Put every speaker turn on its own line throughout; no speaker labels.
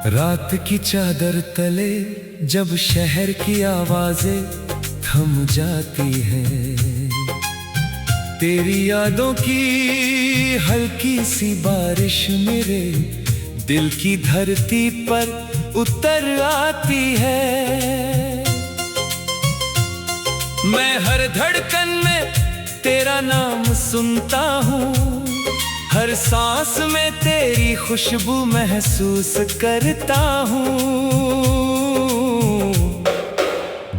रात की चादर तले जब शहर की आवाजें थम जाती हैं, तेरी यादों की हल्की सी बारिश मेरे दिल की धरती पर उतर आती है। मैं हर धड़कन में तेरा नाम सुनता हूँ, हर सांस में तेरी खुशबू महसूस करता हूँ।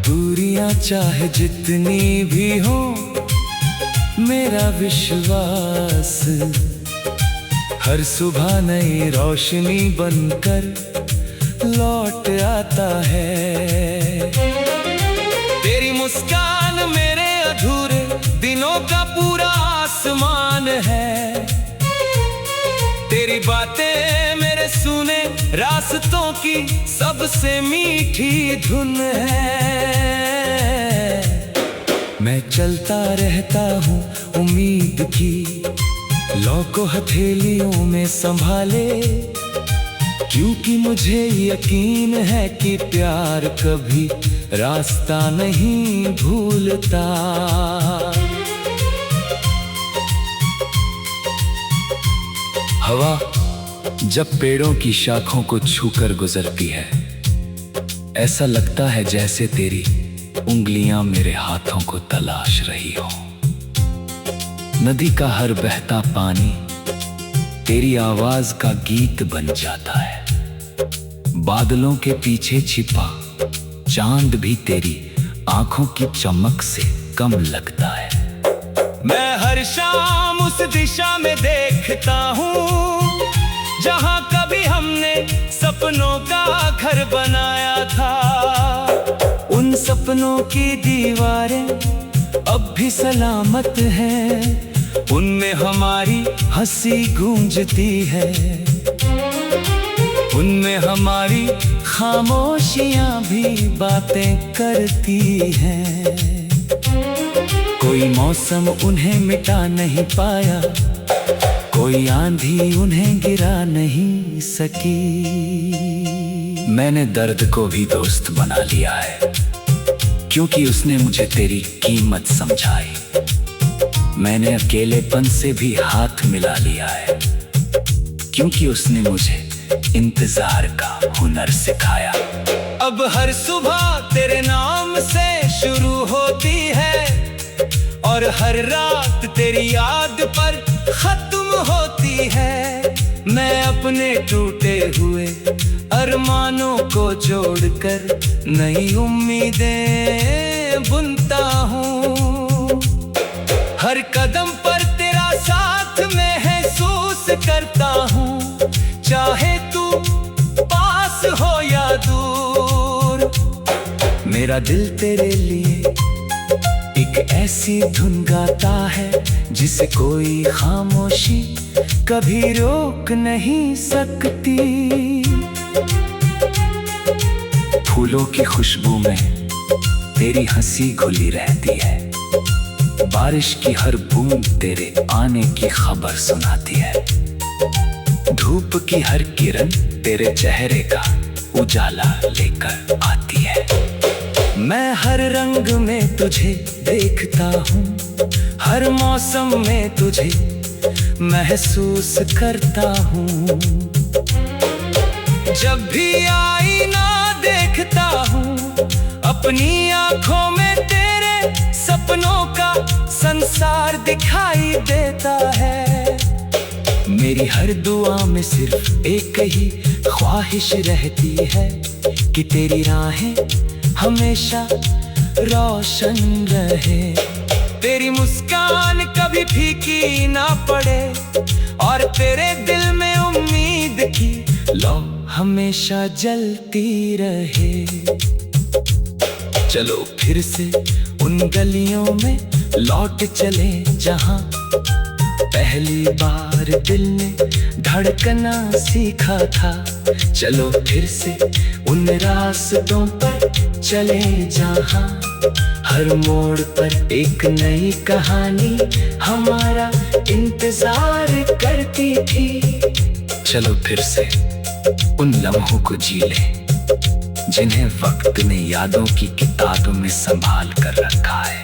दूरियां चाहे जितनी भी हो, मेरा विश्वास हर सुबह नई रोशनी बनकर लौट आता है। तेरी मुस्कान मेरे अधूरे दिनों का पूरा आसमान है, तेरी बातें मेरे सुने रास्तों की सबसे मीठी धुन है। मैं चलता रहता हूँ उम्मीद की लौ को हथेलियों में संभाले, क्योंकि मुझे यकीन है कि प्यार कभी रास्ता नहीं भूलता। हवा जब पेड़ों की शाखों को छूकर गुजरती है, ऐसा लगता है जैसे तेरी उंगलियां मेरे हाथों को तलाश रही हो। नदी का हर बहता पानी तेरी आवाज का गीत बन जाता है, बादलों के पीछे छिपा चांद भी तेरी आंखों की चमक से कम लगता है। मैं हर शाम उस दिशा में देखता हूँ जहाँ कभी हमने सपनों का घर बनाया था। उन सपनों की दीवारें अब भी सलामत हैं, उनमें हमारी हंसी गूंजती है, उनमें हमारी खामोशियां भी बातें करती हैं। कोई मौसम उन्हें मिटा नहीं पाया, कोई आंधी उन्हें गिरा नहीं सकी। मैंने दर्द को भी दोस्त बना लिया है, क्योंकि उसने मुझे तेरी कीमत समझाई। मैंने अकेलेपन से भी हाथ मिला लिया है, क्योंकि उसने मुझे इंतजार का हुनर सिखाया। अब हर सुबह तेरे नाम से शुरू होती है और हर रात तेरी याद पर खत्म होती है। मैं अपने टूटे हुए अरमानों को जोड़कर नई उम्मीदें बुनता हूँ। हर कदम पर तेरा साथ महसूस करता हूँ, चाहे तू पास हो या दूर। मेरा दिल तेरे लिए एक ऐसी धुन गाता है जिसे कोई खामोशी कभी रोक नहीं सकती। फूलों की खुशबू में तेरी हंसी घुली रहती है, बारिश की हर बूंद तेरे आने की खबर सुनाती है, धूप की हर किरण तेरे चेहरे का उजाला लेकर आती है। मैं हर रंग में तुझे देखता हूँ, हर मौसम में तुझे महसूस करता हूँ। जब भी आईना देखता हूँ, अपनी आंखों में तेरे सपनों का संसार दिखाई देता है। मेरी हर दुआ में सिर्फ एक ही ख्वाहिश रहती है कि तेरी राहें हमेशा रोशन रहे, तेरी मुस्कान कभी फीकी ना पड़े और तेरे दिल में उम्मीद की लौ हमेशा जलती रहे। चलो फिर से उन गलियों में लौट चले जहां पहली बार दिल ने धड़कना सीखा था। चलो फिर से उन रास्तों पर चले जहां हर मोड़ पर एक नई कहानी हमारा इंतजार करती थी। चलो फिर से उन लम्हों को जी ले जिन्हें वक्त ने यादों की किताब में संभाल कर रखा है।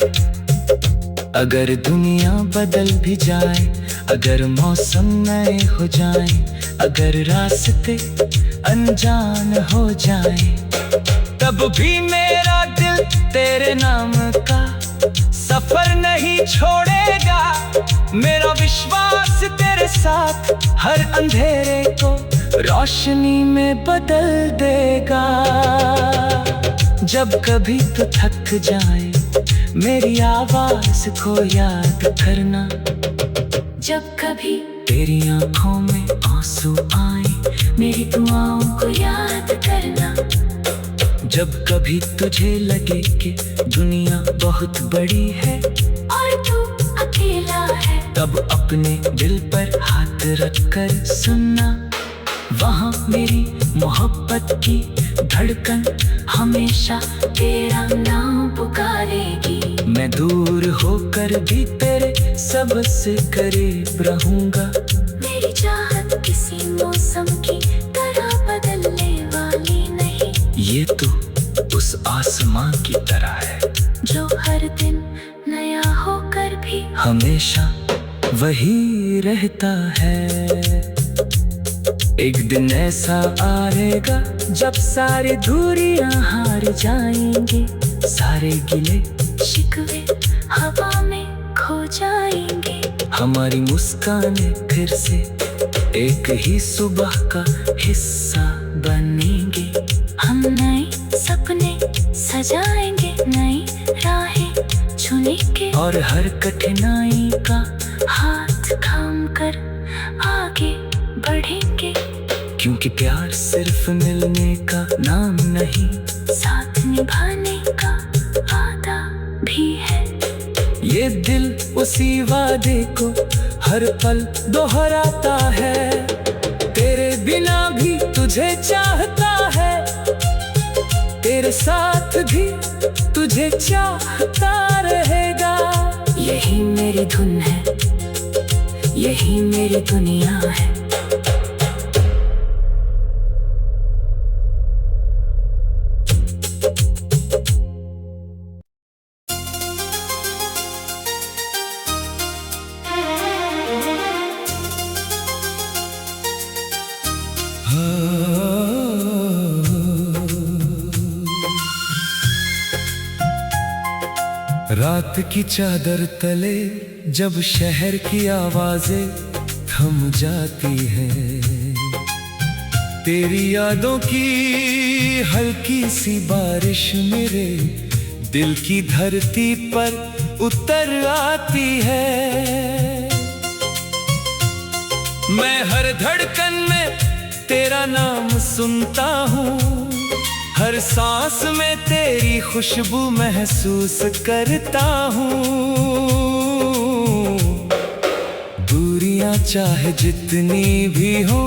अगर दुनिया बदल भी जाए, अगर मौसम नए हो जाए, अगर रास्ते अनजान हो जाए, तब भी मेरा दिल तेरे नाम का सफर नहीं छोड़ेगा। मेरा विश्वास तेरे साथ हर अंधेरे को रोशनी में बदल देगा। जब कभी तो थक जाए, मेरी आवाज को याद करना। जब कभी तेरी आंखों में आंसू आए, मेरी दुआओं को याद करना। जब कभी तुझे लगे कि दुनिया बहुत बड़ी है और तू अकेला है, तब अपने दिल पर हाथ रखकर सुनना। वहाँ मेरी मोहब्बत की धड़कन हमेशा तेरा नाम पुकारेगी। मैं दूर होकर भी तेरे सबसे करीब रहूंगा। मेरी चाहत किसी मौसम की तरह बदलने वाली नहीं। ये तो उस आसमां की तरह है जो हर दिन नया होकर भी हमेशा वही रहता है। एक दिन ऐसा आएगा जब सारी दूरियां हार जाएंगी, सारे गिले शिकवे हवा में खो जाएंगे। हमारी मुस्कानें फिर से एक ही सुबह का हिस्सा बनेंगे। हम नए सपने सजाएंगे, नई राहें चुनेंगे और हर कठिनाई का हाथ थाम कर आगे बढ़ेंगे। क्योंकि प्यार सिर्फ मिलने का नाम नहीं, साथ निभाने का वादा भी है। ये दिल उसी वादे को हर पल दोहराता है। तेरे बिना भी तुझे चाहता है, तेरे साथ भी तुझे चाहता रहेगा। यही मेरी धुन है, यही मेरी दुनिया है।
रात की चादर तले जब शहर की आवाजें थम जाती हैं, तेरी यादों की हल्की सी बारिश मेरे दिल की धरती पर उतर आती है। मैं हर धड़कन में तेरा नाम सुनता हूँ, हर सांस में तेरी खुशबू महसूस करता हूँ। दूरियां चाहे जितनी भी हो,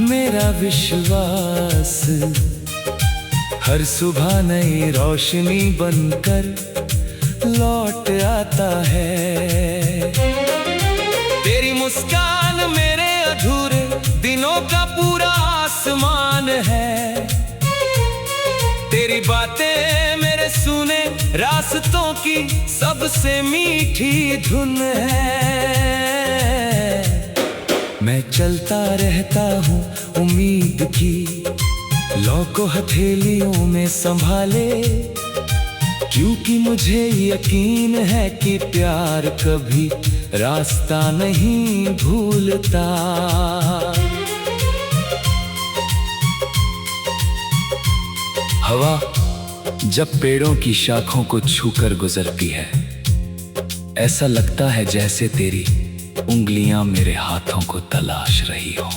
मेरा विश्वास हर सुबह नई रोशनी बनकर लौट आता है। तेरी मुस्कान मेरे अधूरे दिनों का पूरा आसमान है। तेरी बातें मेरे सुने रास्तों की सबसे मीठी धुन है। मैं चलता रहता हूँ उम्मीद की लौ को हथेलियों में संभाले, क्योंकि मुझे यकीन है कि प्यार कभी रास्ता नहीं भूलता।
हवा जब पेड़ों की शाखों को छूकर गुजरती है, ऐसा लगता है जैसे तेरी उंगलियां मेरे हाथों को तलाश रही हो।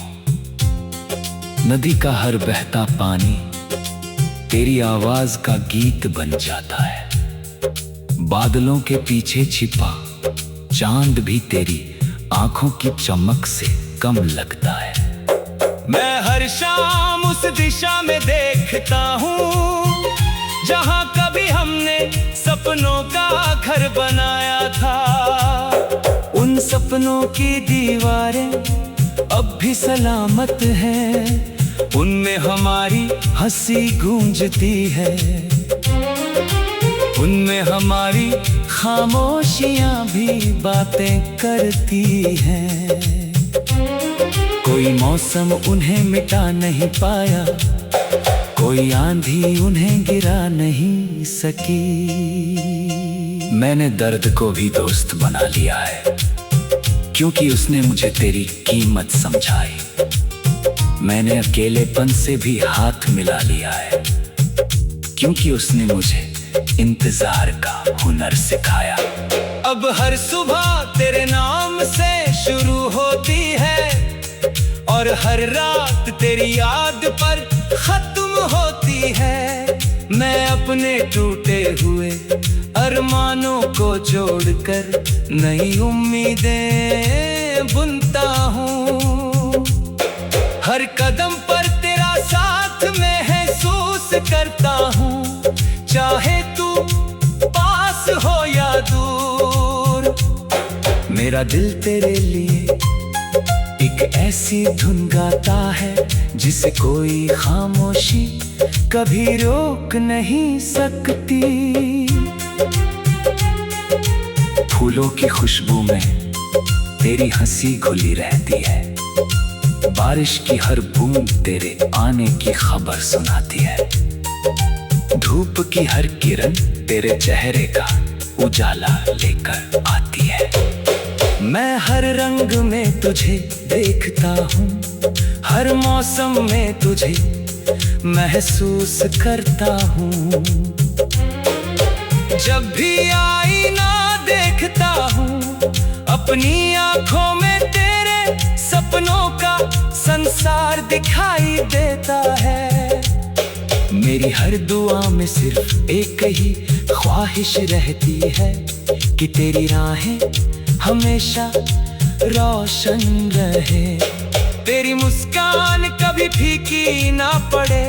नदी का हर बहता पानी तेरी आवाज का गीत बन जाता है। बादलों के पीछे छिपा चांद भी तेरी आंखों की चमक से कम लगता है।
मैं हर शाम उस दिशा में देखता हूँ जहाँ कभी हमने सपनों का घर बनाया था। उन सपनों की दीवारें अब भी सलामत हैं, उनमें हमारी हंसी गूंजती है, उनमें हमारी खामोशियां भी बातें करती हैं। कोई मौसम उन्हें मिटा नहीं पाया, कोई आंधी उन्हें गिरा नहीं सकी। मैंने दर्द को भी दोस्त बना लिया है, क्योंकि उसने मुझे तेरी कीमत समझाई। मैंने अकेलेपन से भी हाथ मिला लिया है, क्योंकि उसने मुझे इंतजार का हुनर सिखाया। अब हर सुबह तेरे नाम से शुरू होती है, और हर रात तेरी याद पर खत्म होती है। मैं अपने टूटे हुए अरमानों को जोड़कर नई उम्मीदें बुनता हूँ। हर कदम पर तेरा साथ महसूस करता हूँ, चाहे तू पास हो या दूर। मेरा दिल तेरे लिए एक ऐसी धुन गाता है, जिसे कोई खामोशी कभी रोक नहीं सकती। फूलों की खुशबू में तेरी हंसी घुली रहती है, बारिश की हर बूंद तेरे आने की खबर सुनाती है। धूप की हर किरण तेरे चेहरे का उजाला लेकर आती है। मैं हर रंग में तुझे देखता हूँ, हर मौसम में तुझे महसूस करता हूँ। जब भी आईना देखता हूँ, अपनी आंखों में तेरे सपनों का संसार दिखाई देता है। मेरी हर दुआ में सिर्फ एक ही ख्वाहिश रहती है, कि तेरी राहें हमेशा रोशन रहे। तेरी मुस्कान कभी फीकी ना पड़े,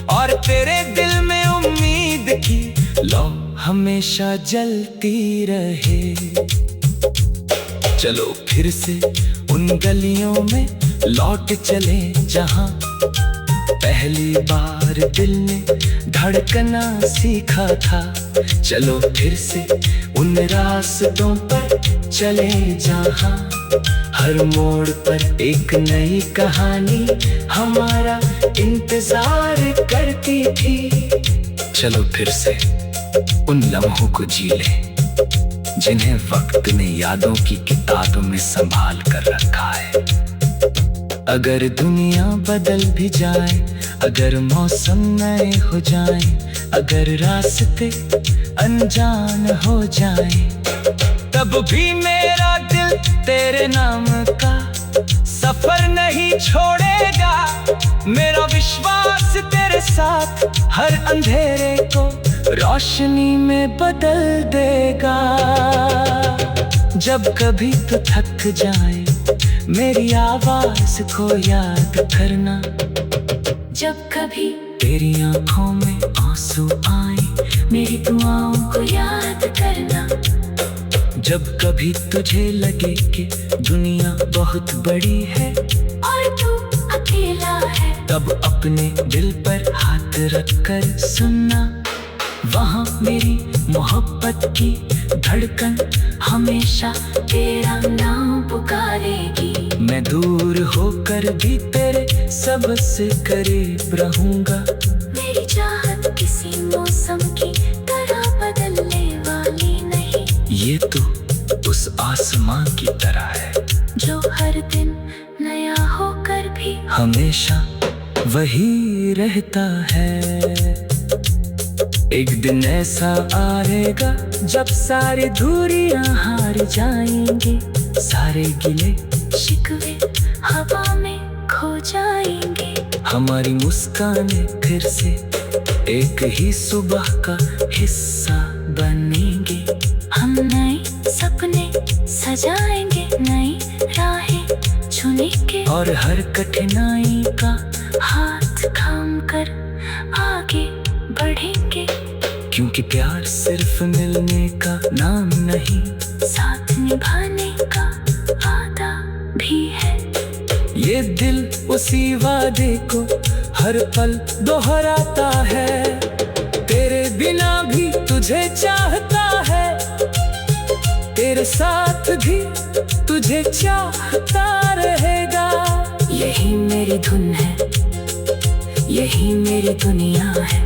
और तेरे दिल में उम्मीद की लौ हमेशा जलती रहे। चलो फिर से उन गलियों में लौट चले, जहां पहली बार दिल ने धड़कना सीखा था। चलो फिर से उन रास्तों पर चले, जहां हर मोड़ पर एक नई कहानी हमारा इंतजार करती थी। चलो फिर से उन लम्हों को जी ले, जिन्हें वक्त ने यादों की किताब में संभाल कर रखा है। अगर दुनिया बदल भी जाए, अगर मौसम नए हो जाए, अगर रास्ते अनजान हो जाए, तब भी मेरा दिल तेरे नाम का सफर नहीं छोड़ेगा। मेरा विश्वास तेरे साथ हर अंधेरे को रोशनी में बदल देगा। जब कभी तो थक जाए, मेरी आवाज को याद करना।
जब कभी
तेरी आंखों में आंसू आए,
मेरी दुआओं को याद करना।
जब कभी तुझे लगे कि दुनिया बहुत बड़ी है,
और तू अकेला है,
तब अपने दिल पर हाथ रखकर सुनना। वहाँ मेरी मोहब्बत की धड़कन हमेशा तेरा नाम पुकारेगी। मैं दूर होकर भी तेरे सबसे करीब रहूंगा।
मेरी चाहत किसी मौसम की तरह बदलने वाली नहीं,
ये तो उस आसमां की तरह है,
जो हर दिन नया होकर भी
हमेशा वही रहता है। एक दिन ऐसा आएगा जब सारी दूरियां हार जाएंगी, सारे गिले
शिकवे हवा में खो जाएंगे।
हमारी मुस्कानें फिर से एक ही सुबह का हिस्सा बनेंगे।
हम नए सपने सजाएंगे, नई राहें चुनेंगे,
और हर कठिनाई का
हाथ थाम कर आगे बढ़ेंगे।
क्योंकि प्यार सिर्फ मिलने का नाम नहीं,
साथ निभाने का वादा भी है।
ये दिल उसी वादे को हर पल दोहराता है, तेरे बिना भी तुझे चाहता है, तेरे साथ भी तुझे चाहता रहेगा।
यही मेरी धुन है, यही मेरी दुनिया है।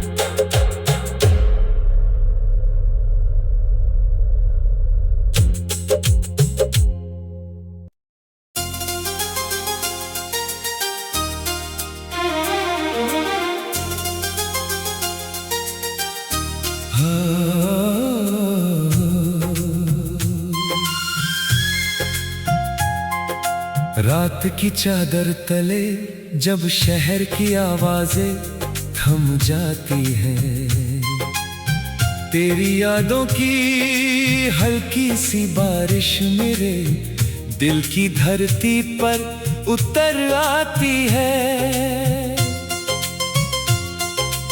रात की चादर तले जब शहर की आवाजें थम जाती हैं, तेरी यादों की हल्की सी बारिश मेरे दिल की धरती पर उतर आती है।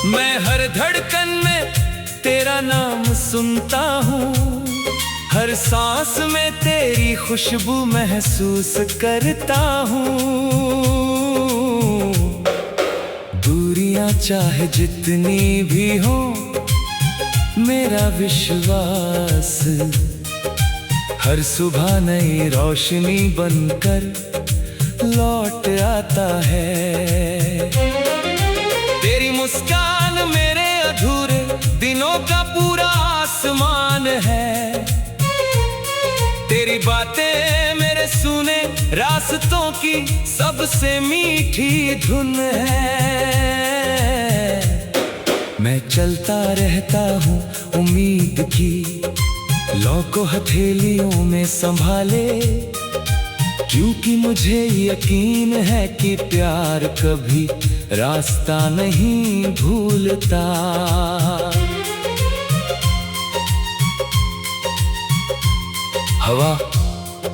मैं हर धड़कन में तेरा नाम सुनता हूँ, हर सांस में तेरी खुशबू महसूस करता हूँ। दूरियां चाहे जितनी भी हो, मेरा विश्वास हर सुबह नई रोशनी बनकर लौट आता है। तेरी मुस्कान मेरे अधूरे दिनों का पूरा आसमान है, तेरी बातें मेरे सुने रास्तों की सबसे मीठी धुन है। मैं चलता रहता हूँ उम्मीद की लौ को हथेलियों में संभाले, क्योंकि मुझे यकीन है कि प्यार कभी रास्ता नहीं भूलता।
हवा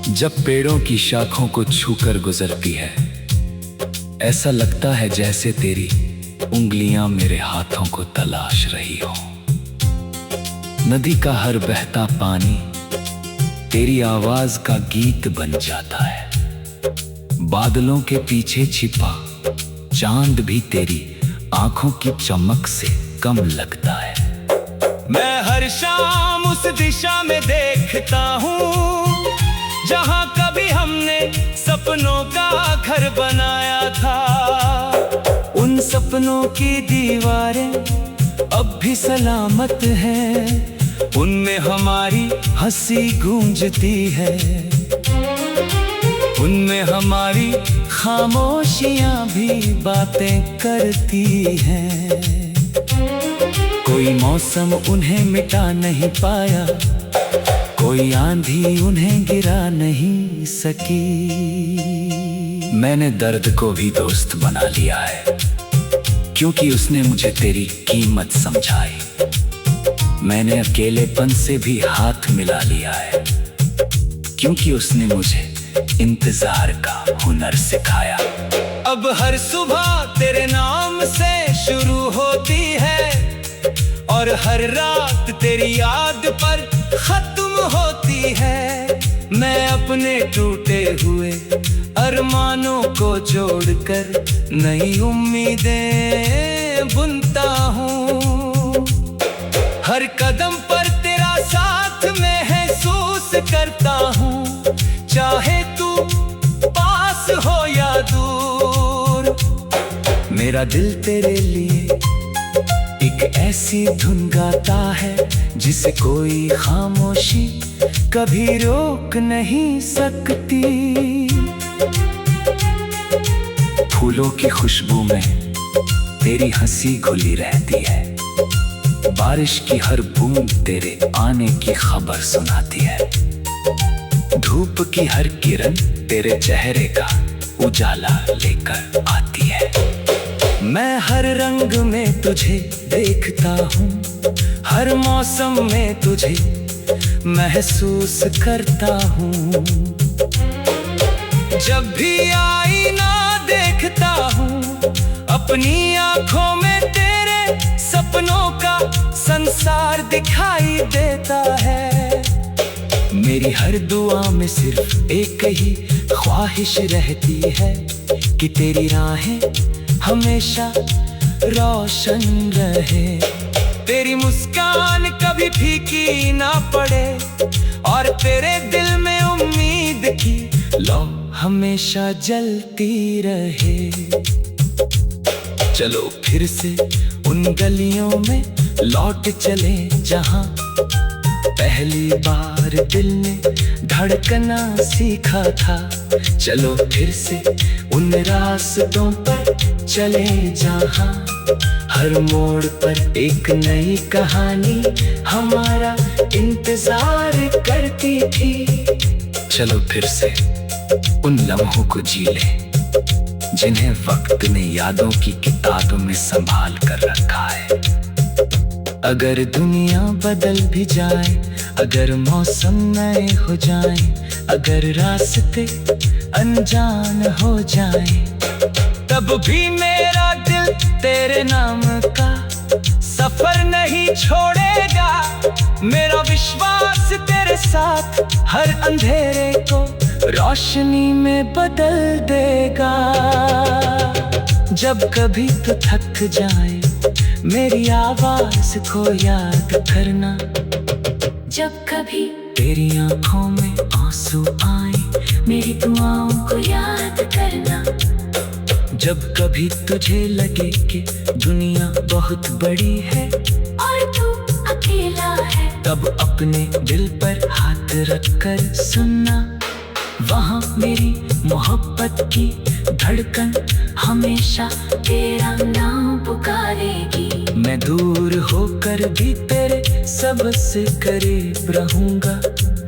जब पेड़ों की शाखों को छूकर गुजरती है, ऐसा लगता है जैसे तेरी उंगलियां मेरे हाथों को तलाश रही हो। नदी का हर बहता पानी तेरी आवाज का गीत बन जाता है, बादलों के पीछे छिपा चांद भी तेरी आंखों की चमक से कम लगता है।
मैं हर शाम उस दिशा में देखता हूँ जहाँ कभी हमने सपनों का घर बनाया था। उन सपनों की दीवारें अब भी सलामत हैं, उनमें हमारी हंसी गूंजती है, उनमें हमारी खामोशियां भी बातें करती हैं। कोई मौसम उन्हें मिटा नहीं पाया, कोई आंधी उन्हें गिरा नहीं सकी।
मैंने दर्द को भी दोस्त बना लिया है, क्योंकि उसने मुझे तेरी कीमत समझाई। मैंने अकेलेपन से भी हाथ मिला लिया है, क्योंकि उसने मुझे इंतजार का हुनर सिखाया।
अब हर सुबह तेरे नाम से शुरू होती है, और हर रात तेरी याद पर खत्म होती है। मैं अपने टूटे हुए अरमानों को जोड़कर नई उम्मीदें बुनता हूँ। हर कदम पर तेरा साथ महसूस करता हूँ, चाहे तू पास हो या दूर। मेरा दिल तेरे लिए एक ऐसी धुन गाता है, जिसे कोई खामोशी कभी रोक नहीं सकती।
फूलों की खुशबू में तेरी हंसी घुली रहती है, बारिश की हर बूंद तेरे आने की खबर सुनाती है, धूप की हर किरण तेरे चेहरे का उजाला लेकर आती है।
मैं हर रंग में तुझे देखता हूँ, हर मौसम में तुझे महसूस करता हूँ। जब भी आईना देखता हूँ, अपनी आंखों में तेरे सपनों का संसार दिखाई देता है। मेरी हर दुआ में सिर्फ एक ही ख्वाहिश रहती है कि तेरी राहें हमेशा रोशन रहे। तेरी मुस्कान कभी फीकी ना पड़े और तेरे दिल में उम्मीद की लौ हमेशा जलती रहे। चलो फिर से उन गलियों में लौट चले जहां पहली बार दिल ने धड़कना सीखा था। चलो फिर से उन रास्तों पर चले जहां हर मोड़ पर एक नई कहानी हमारा इंतजार करती थी। चलो फिर से उन लम्हों को जी ले जिन्हें वक्त ने यादों की किताबों में संभाल कर रखा है। अगर दुनिया बदल भी जाए, अगर मौसम नए हो जाए, अगर रास्ते अनजान हो जाए, तब भी मेरा दिल तेरे नाम का सफर नहीं छोड़ेगा। मेरा विश्वास तेरे साथ हर अंधेरे को रोशनी में बदल देगा। जब कभी तो थक जाए मेरी आवाज को याद करना।
जब कभी
तेरी आंखों में आंसू आए
मेरी दुआओं को याद करना।
जब कभी तुझे लगे कि दुनिया बहुत बड़ी है
और तू अकेला है,
तब अपने दिल पर हाथ रखकर सुनना। वहाँ मेरी मोहब्बत की धड़कन हमेशा तेरा नाम पुकारेगी। मैं दूर होकर भी तेरे सबसे करीब रहूंगा।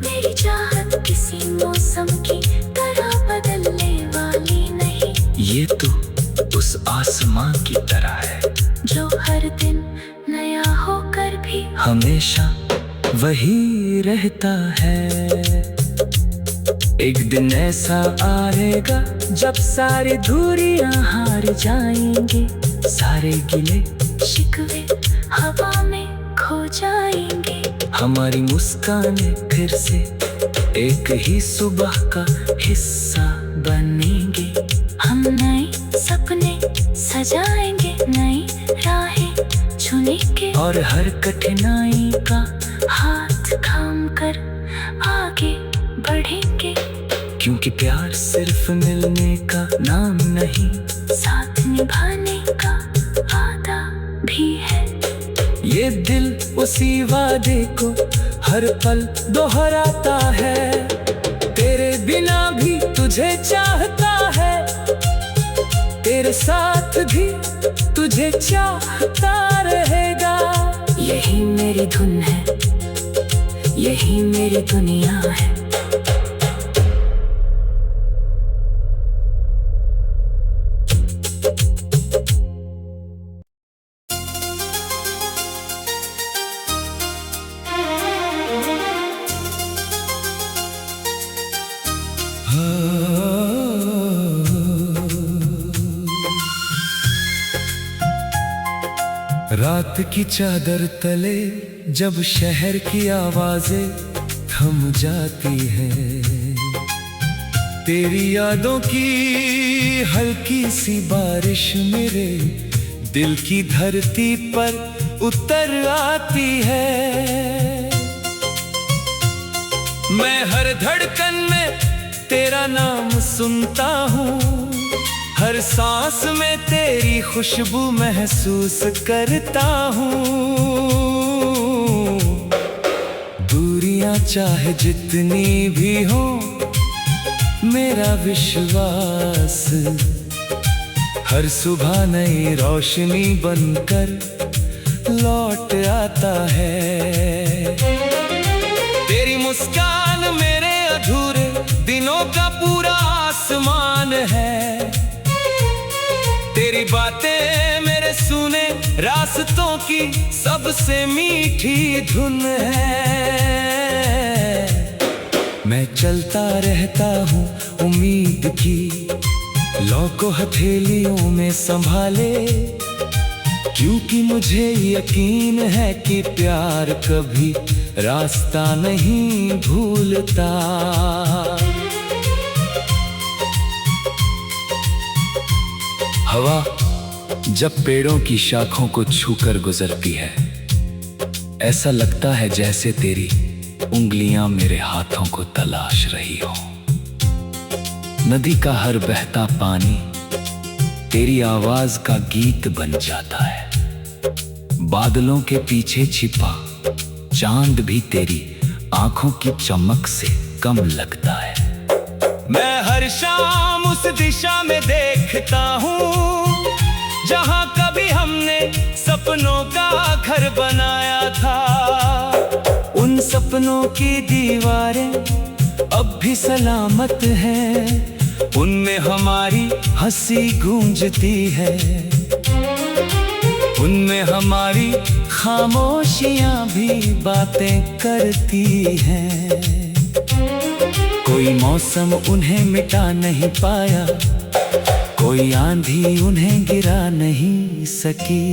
मेरी चाहत किसी मौसम की तरह बदलने वाली नहीं।
ये तो उस आसमां की तरह है
जो हर दिन नया होकर भी
हमेशा वही रहता है। एक दिन ऐसा आएगा जब सारी दूरियां हार जाएंगी, सारे गिले
शिकवे हवा में खो जाएंगे।
हमारी मुस्कानें फिर से एक ही सुबह का हिस्सा बनेंगे।
हम नए सपने सजाएंगे, नई राहें चुनेंगे
और हर कठिनाई का
हाथ थाम कर आगे बढ़ेंगे।
क्योंकि प्यार सिर्फ मिलने का नाम नहीं,
साथ निभाने का वादा भी है।
ये दिल उसी वादे को हर पल दोहराता है। तेरे बिना भी तुझे चाहता है, तेरे साथ भी तुझे चाहता रहेगा।
यही मेरी धुन है, यही मेरी दुनिया है।
रात की चादर तले जब शहर की आवाजें थम जाती हैं, तेरी यादों की हल्की सी बारिश मेरे दिल की धरती पर उतर आती है। मैं हर धड़कन में तेरा नाम सुनता हूँ, हर सांस में तेरी खुशबू महसूस करता हूँ। दूरियां चाहे जितनी भी हो, मेरा विश्वास हर सुबह नई रोशनी बनकर लौट आता है। तेरी मुस्कान मेरे अधूरे दिनों का पूरा आसमान है। तेरी बातें मेरे सुने रास्तों की सबसे मीठी धुन है। मैं चलता रहता हूँ उम्मीद की लौ को हथेलियों में संभाले, क्योंकि मुझे यकीन है कि प्यार कभी रास्ता नहीं भूलता। हवा
जब पेड़ों की शाखों को छूकर गुजरती है, ऐसा लगता है जैसे तेरी उंगलियां मेरे हाथों को तलाश रही हो। नदी का हर बहता पानी तेरी आवाज का गीत बन जाता है। बादलों के पीछे छिपा चांद भी तेरी आंखों की चमक से कम लगता है।
मैं हर शाम उस दिशा में देखता हूँ जहाँ कभी हमने सपनों का घर बनाया था। उन सपनों की दीवारें अब भी सलामत हैं, उनमें हमारी हंसी गूंजती है, उनमें हमारी खामोशियां भी बातें करती हैं। कोई मौसम उन्हें मिटा नहीं पाया, कोई आंधी उन्हें गिरा नहीं सकी।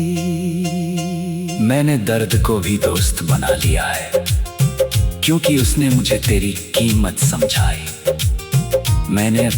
मैंने दर्द को भी दोस्त बना लिया है, क्योंकि उसने मुझे तेरी कीमत समझाई। मैंने